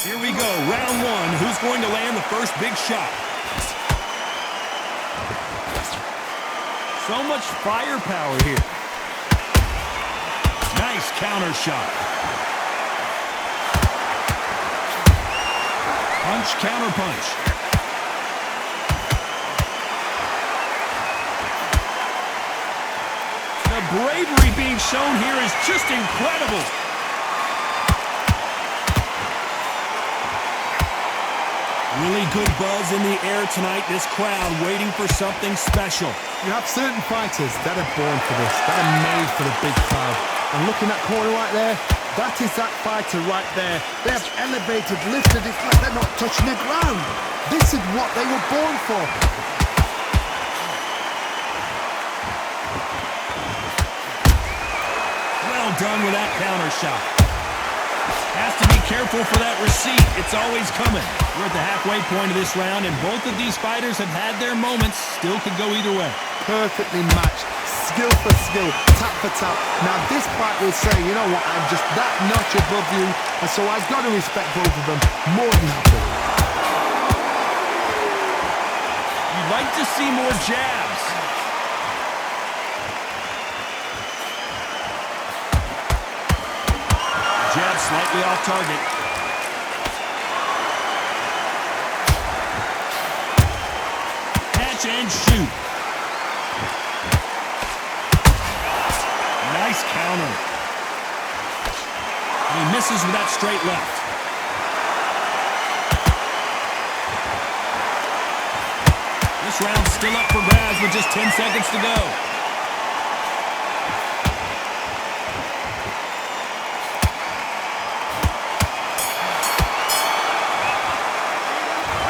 Here we go, round one. Who's going to land the first big shot? So much firepower here. Nice counter shot. Punch, counter punch. The bravery being shown here is just incredible. Really good buzz in the air tonight. This crowd waiting for something special. You have certain fighters that are born for this, that are made for the big crowd. And look in that corner right there, that is that fighter right there. They have elevated, lifted, it's like they're not touching the ground. This is what they were born for. Well done with that counter shot. Has to be careful for that receipt. It's always coming. We're at the halfway point of this round, and both of these fighters have had their moments. Still could go either way. Perfectly matched. Skill for skill, tap for tap. Now this fight will say, you know what, I'm just that notch above you, and so I've got to respect both of them more than happy. You'd like to see more jabs. Jab slightly off target. Catch and shoot. Nice counter. And he misses with that straight left. This round's still up for grabs with just 10 seconds to go.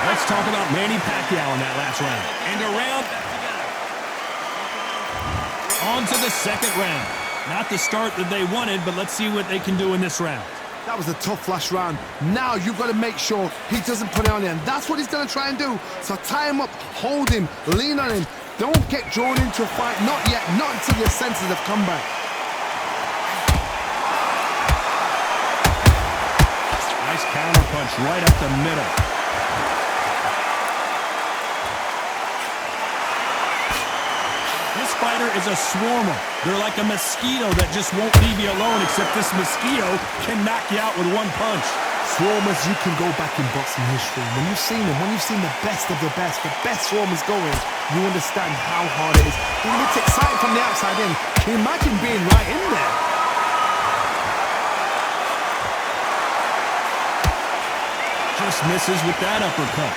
Let's talk about Manny Pacquiao in that last round. And around. On to the second round. Not the start that they wanted, but let's see what they can do in this round. That was a tough last round. Now you've got to make sure he doesn't put it on him. That's what he's going to try and do. So tie him up, hold him, lean on him. Don't get drawn into a fight. Not yet. Not until your senses have come back. Nice counter punch right up the middle. This fighter is a swarmer. They're like a mosquito that just won't leave you alone, except this mosquito can knock you out with one punch. Swarmers, you can go back in boxing history. When you've seen them, when you've seen the best of the best swarmers going, you understand how hard it is. It looks exciting from the outside in. Can you imagine being right in there? Just misses with that uppercut.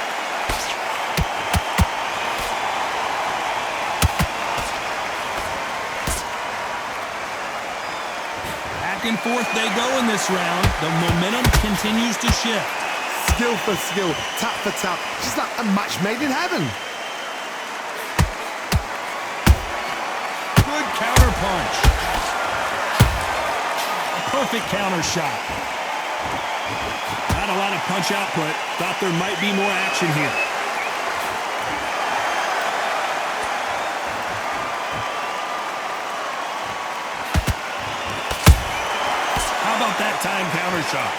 Back and forth they go in this round. The momentum continues to shift. Skill for skill, tap for tap. Just like a match made in heaven. Good counter punch. A perfect counter shot. Not a lot of punch output. Thought there might be more action here. How about that time counter shot?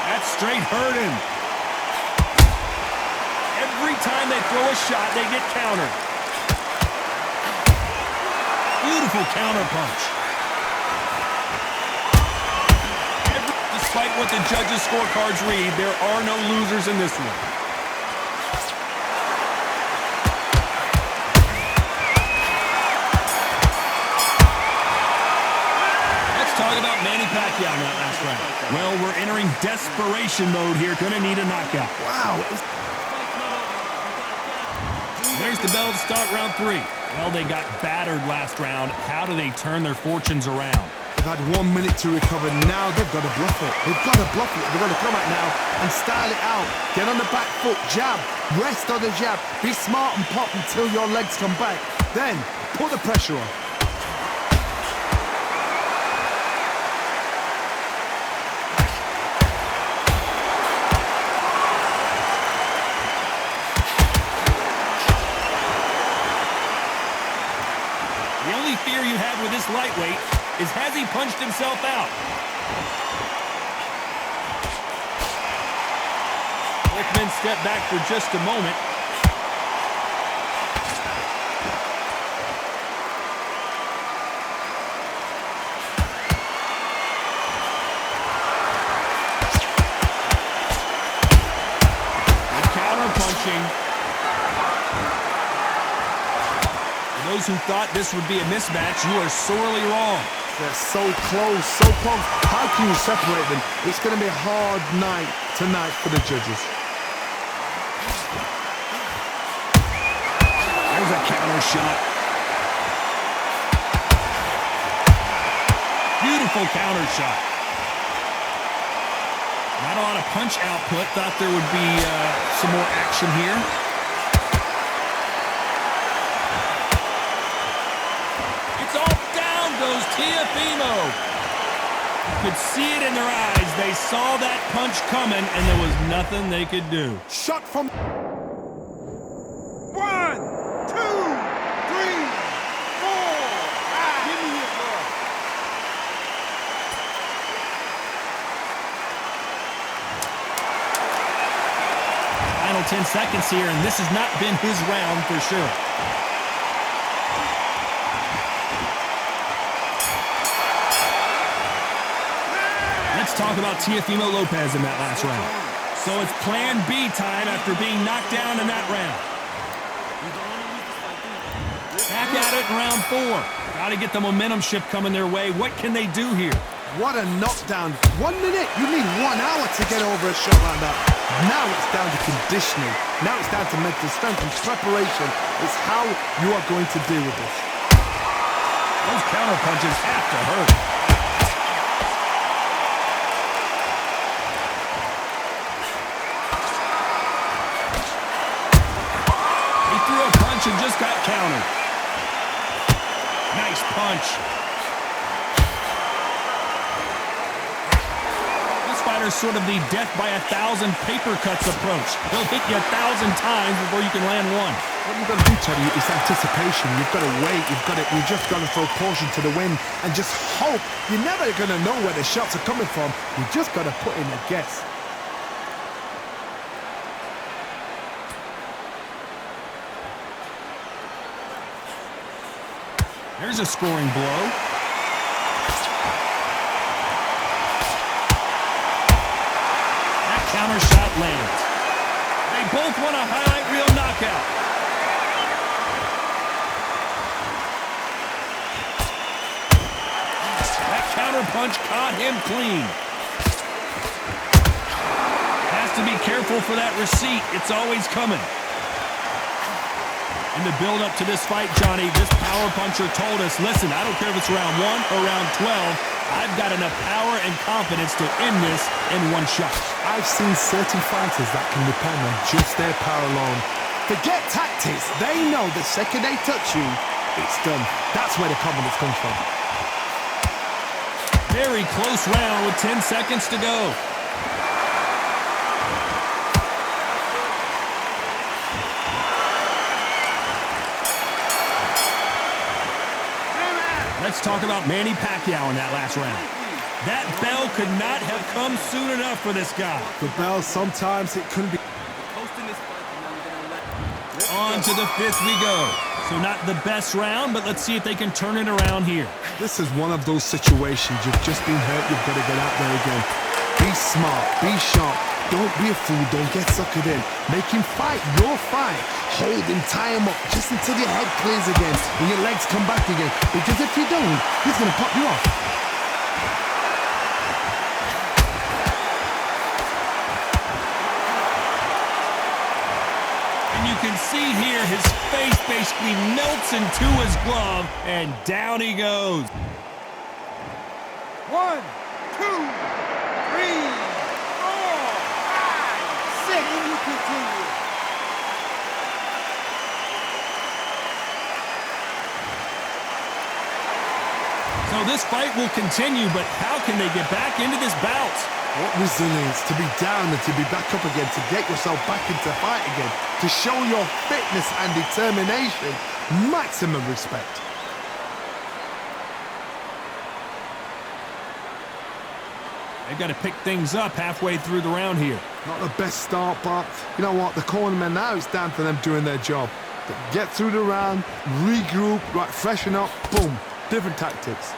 That straight hurt him. Every time they throw a shot, they get countered. Beautiful counter punch. Despite what the judges' scorecards read, there are no losers in this one. Let's talk about Manny Pacquiao in that last round. Well, we're entering desperation mode here. Gonna need a knockout. Wow. There's the bell to start round three. Well, they got battered last round. How do they turn their fortunes around? They've had 1 minute to recover. Now they've got to bluff it. They've got to bluff it. They've got to come out now and style it out. Get on the back foot, jab, rest on the jab. Be smart and pop until your legs come back. Then put the pressure on. The only fear you have with this lightweight is, has he punched himself out? men step back for just a moment. For those who thought this would be a mismatch, you are sorely wrong. They're so close, so close. How can you separate them? It's going to be a hard night tonight for the judges. There's a counter shot. Beautiful counter shot. Not a lot of punch output. Thought there would be some more action here. It's all down goes Teofimo. You could see it in their eyes. They saw that punch coming, and there was nothing they could do. Shot from... 1, 2, 3, 4. Give me it, bro. Final 10 seconds here, and this has not been his round for sure. Let's talk about Teofimo Lopez in that last round. So it's plan B time after being knocked down in that round. Back at it in round 4. Got to get the momentum shift coming their way. What can they do here? What a knockdown. 1 minute. You need 1 hour to get over a shot like that. Now it's down to conditioning. Now it's down to mental strength and preparation. It's how you are going to deal with this. Those counter punches have to hurt. He threw a punch and just got countered. Nice punch. This fighter's sort of the death by 1,000 paper cuts approach. He'll hit you 1,000 times before you can land one. What you've got to do, Teddy, is anticipation. You've got to wait. You've just got to throw caution to the wind and just hope. You're never going to know where the shots are coming from. You just got to put in a guess. There's a scoring blow. That counter shot lands. They both want a highlight reel knockout. That counter punch caught him clean. Has to be careful for that receipt. It's always coming. In the build-up to this fight, Johnny, this power puncher told us, listen, I don't care if it's round 1 or round 12, I've got enough power and confidence to end this in 1 shot. I've seen certain fighters that can depend on just their power alone. Forget tactics. They know the second they touch you, it's done. That's where the confidence comes from. Very close round with 10 seconds to go. Let's talk about Manny Pacquiao in that last round. That bell could not have come soon enough for this guy. The bell, sometimes it couldn't be. On to the 5th we go. So not the best round, but let's see if they can turn it around here. This is one of those situations. You've just been hurt. You've got to get out there again. Be smart. Be sharp. Don't be a fool. Don't get suckered in. Make him fight your fight. Hold him, tie him up, just until your head clears again and your legs come back again. Because if you don't, he's going to pop you off. And you can see here his face basically melts into his glove, and down he goes. 1, 2, 3, 4, 5, 6. And you continue. So this fight will continue, but how can they get back into this bout? What resilience to be down and to be back up again, to get yourself back into fight again, to show your fitness and determination. Maximum respect. They've got to pick things up halfway through the round here. Not the best start, but you know what? The cornermen now, it's down to them doing their job. Get through the round, regroup, right, freshen up, boom. Different tactics.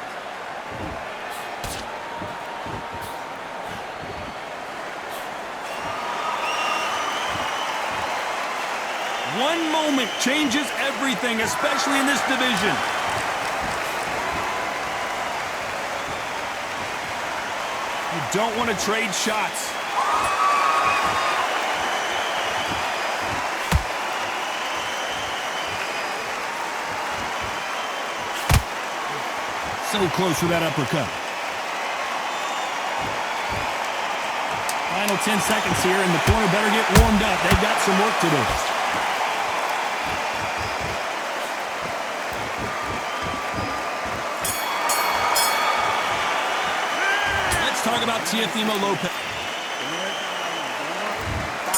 One moment changes everything, especially in this division. You don't want to trade shots. So close with that uppercut. Final 10 seconds here, and the corner better get warmed up. They've got some work to do. Let's talk about Teofimo Lopez.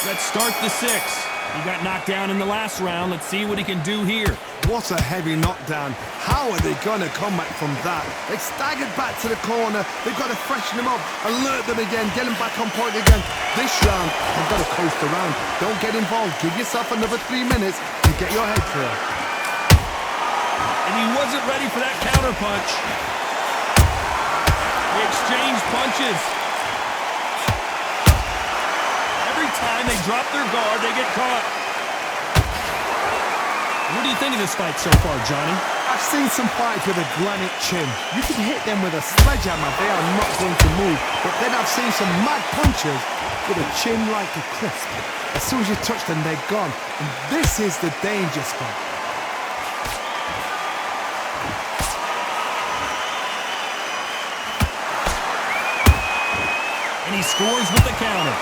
Let's start the 6. He got knocked down in the last round. Let's see what he can do here. What a heavy knockdown. How are they going to come back from that? They staggered back to the corner. They've got to freshen them up, alert them again, get them back on point again. This round, they've got to coast around. Don't get involved. Give yourself another 3 minutes and get your head clear. And he wasn't ready for that counter punch. They exchanged punches. Every time they drop their guard, they get caught. What do you think of this fight so far, Johnny? I've seen some fights with a granite chin. You can hit them with a sledgehammer, they are not going to move. But then I've seen some mad punches with a chin like a crisp. As soon as you touch them, they're gone. And this is the danger spot. And he scores with the counter.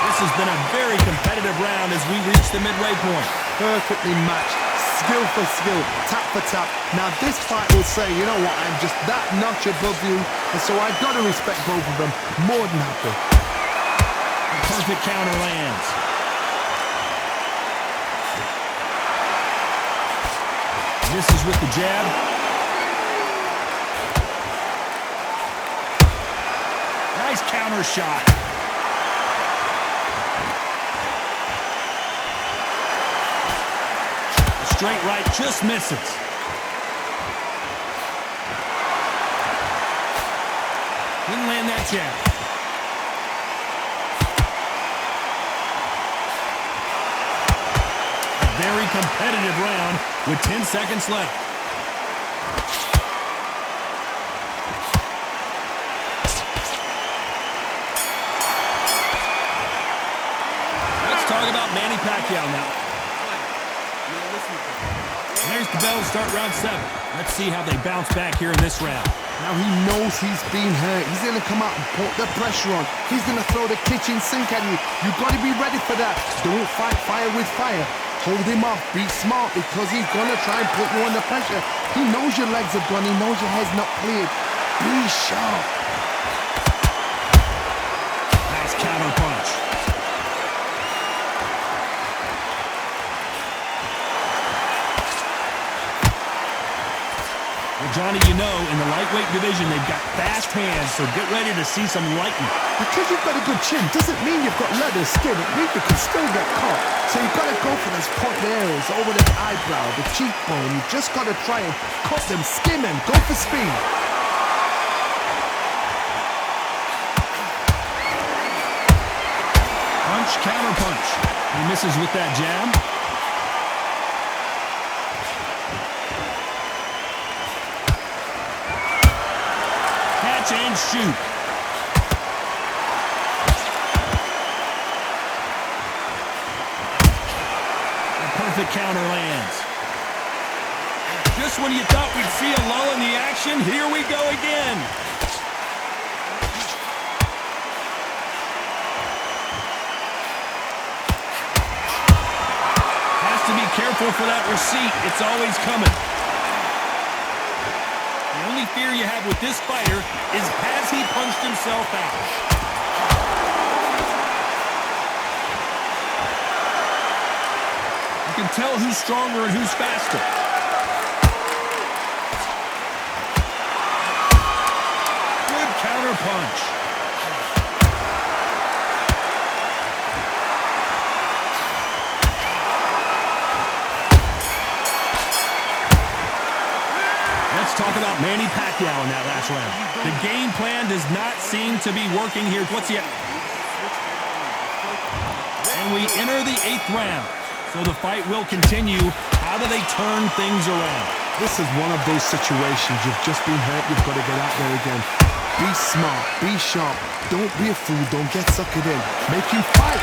This has been a very competitive round as we reach the midway point. Perfectly matched, skill for skill, tap for tap. Now this fight will say, you know what, I'm just that notch above you, and so I've got to respect both of them more than happy. The perfect counter lands. Misses with the jab. Nice counter shot. Straight right just misses. Didn't land that jab. A very competitive round with 10 seconds left. Let's talk about Manny Pacquiao now. There's the bell to start round 7. Let's see how they bounce back here in this round. Now he knows he's been hurt. He's going to come out and put the pressure on. He's going to throw the kitchen sink at you. You've got to be ready for that. Don't fight fire with fire. Hold him off. Be smart because he's going to try and put you under pressure. He knows your legs are gone. He knows your head's not cleared. Be sharp. Nice counter punch. Johnny, you know, in the lightweight division, they've got fast hands, so get ready to see some lightning. Because you've got a good chin doesn't mean you've got leather skin. It means you can still get caught. So you've got to go for those point areas over the eyebrow, the cheekbone. You've just got to try and cut them, skim them, go for speed. Punch, counter punch. He misses with that jab. And shoot. A perfect counter lands. Just when you thought we'd see a lull in the action, here we go again. Has to be careful for that receipt. It's always coming. The only fear you have with this fighter is has he punched himself out? You can tell who's stronger and who's faster. Good counter punch. about Manny Pacquiao in that last round. The game plan does not seem to be working here. What's he at? And we enter the 8th round. So the fight will continue. How do they turn things around? This is one of those situations. You've just been hurt. You've got to get out there again. Be smart. Be sharp. Don't be a fool. Don't get suckered in. Make you fight.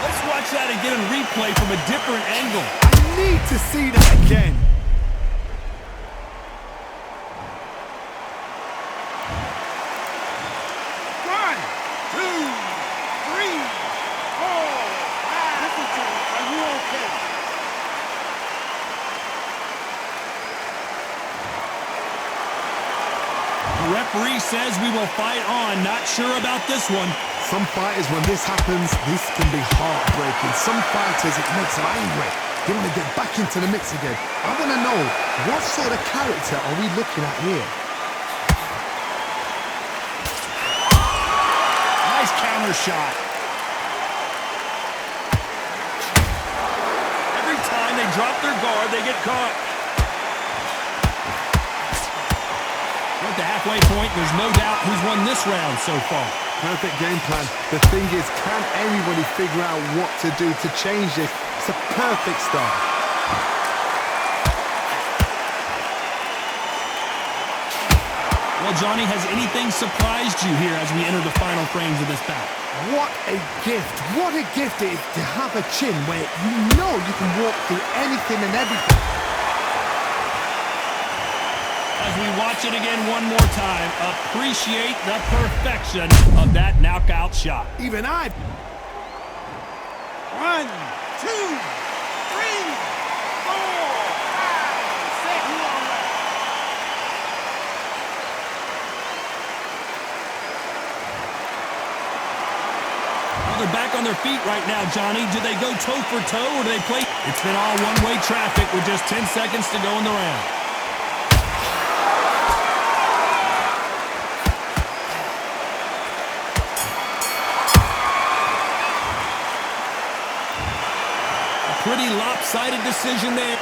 Let's watch that again in replay from a different angle. I need to see that again. One, two, three, four, five. Listen to me. Are you okay? The referee says we will fight on. Not sure about this one. Some fighters, when this happens, this can be heartbreaking. Some fighters, it makes them angry. They want to get back into the mix again. I want to know, what sort of character are we looking at here? Nice counter shot. Every time they drop their guard, they get caught. We're at the halfway point. There's no doubt who's won this round so far. Perfect game plan. The thing is, can anybody figure out what to do to change this? It's a perfect start. Well, Johnny, has anything surprised you here as we enter the final frames of this bout? What a gift. What a gift it is to have a chin where you know you can walk through anything and everything. As we watch it again one more time, appreciate the perfection of that knockout shot. Even I. 1, 2, 3, 4, 5, 6. They're back on their feet right now, Johnny. Do they go toe for toe or do they play? It's been all one-way traffic with just 10 seconds to go in the round. Pretty lopsided decision there.